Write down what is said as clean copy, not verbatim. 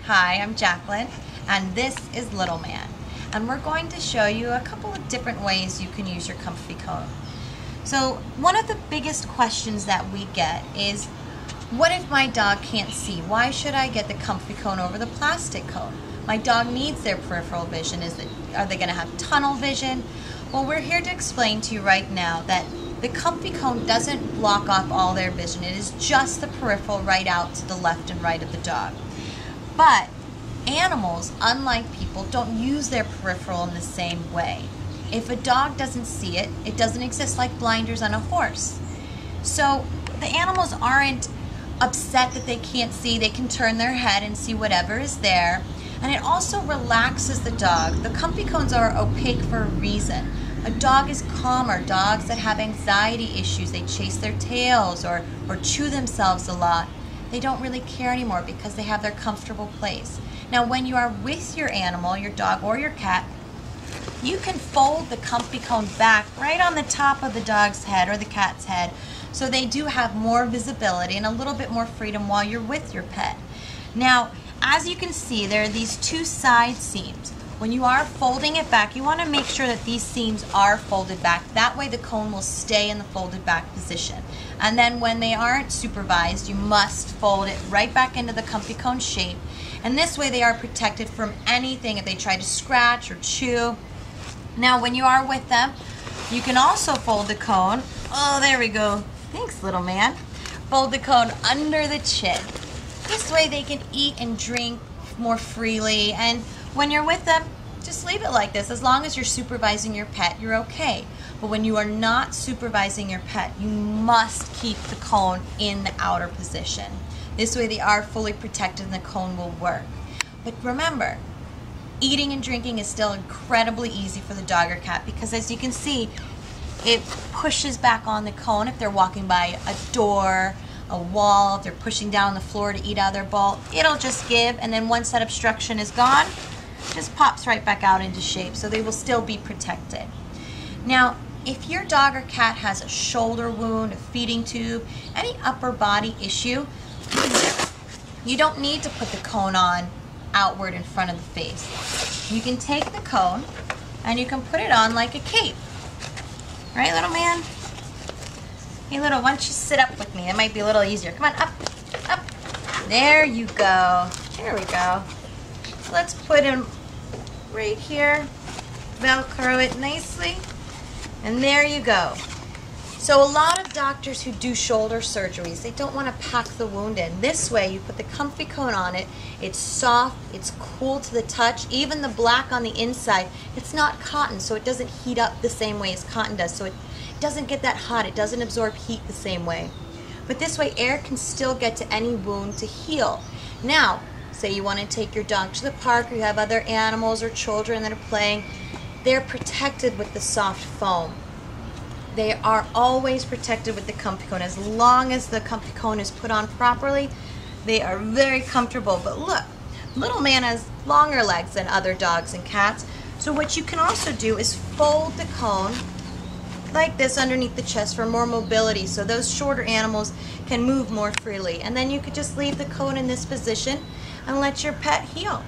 Hi, I'm Jacqueline, and this is Little Man. And we're going to show you a couple of different ways you can use your comfy cone. So one of the biggest questions that we get is, what if my dog can't see? Why should I get the comfy cone over the plastic cone? My dog needs their peripheral vision. Are they going to have tunnel vision? Well, we're here to explain to you right now that the comfy cone doesn't block off all their vision. It is just the peripheral right out to the left and right of the dog. But animals, unlike people, don't use their peripheral in the same way. If a dog doesn't see it, it doesn't exist like blinders on a horse. So the animals aren't upset that they can't see. They can turn their head and see whatever is there. And it also relaxes the dog. The comfy cones are opaque for a reason. A dog is calmer. Dogs that have anxiety issues, they chase their tails or chew themselves a lot, they don't really care anymore because they have their comfortable place. Now when you are with your animal, your dog or your cat, you can fold the comfy cone back right on the top of the dog's head or the cat's head, so they do have more visibility and a little bit more freedom while you're with your pet. Now, as you can see, there are these two side seams. When you are folding it back, you want to make sure that these seams are folded back. That way the cone will stay in the folded back position. And then when they aren't supervised, you must fold it right back into the comfy cone shape. And this way they are protected from anything if they try to scratch or chew. Now when you are with them, you can also fold the cone. Oh, there we go. Thanks, little man. Fold the cone under the chin. This way they can eat and drink more freely, and when you're with them, just leave it like this. As long as you're supervising your pet, you're okay. But when you are not supervising your pet, you must keep the cone in the outer position. This way they are fully protected and the cone will work. But remember, eating and drinking is still incredibly easy for the dog or cat because, as you can see, it pushes back on the cone if they're walking by a door, a wall, if they're pushing down the floor to eat out of their bowl. It'll just give, and then once that obstruction is gone, it just pops right back out into shape, so they will still be protected. Now, if your dog or cat has a shoulder wound, a feeding tube, any upper body issue, you don't need to put the cone on outward in front of the face. You can take the cone and you can put it on like a cape. Right, little man? Hey, little, why don't you sit up with me? It might be a little easier. Come on, up, up. There you go. There we go. So let's put him right here. Velcro it nicely. And there you go. So a lot of doctors who do shoulder surgeries, they don't want to pack the wound in. This way, you put the comfy cone on it. It's soft, it's cool to the touch. Even the black on the inside, it's not cotton, so it doesn't heat up the same way as cotton does. So it doesn't get that hot. It doesn't absorb heat the same way. But this way, air can still get to any wound to heal. Now, say you want to take your dog to the park, or you have other animals or children that are playing, they're protected with the soft foam. They are always protected with the comfy cone. As long as the comfy cone is put on properly, they are very comfortable. But look, little man has longer legs than other dogs and cats. So what you can also do is fold the cone like this underneath the chest for more mobility, so those shorter animals can move more freely. And then you could just leave the cone in this position and let your pet heal.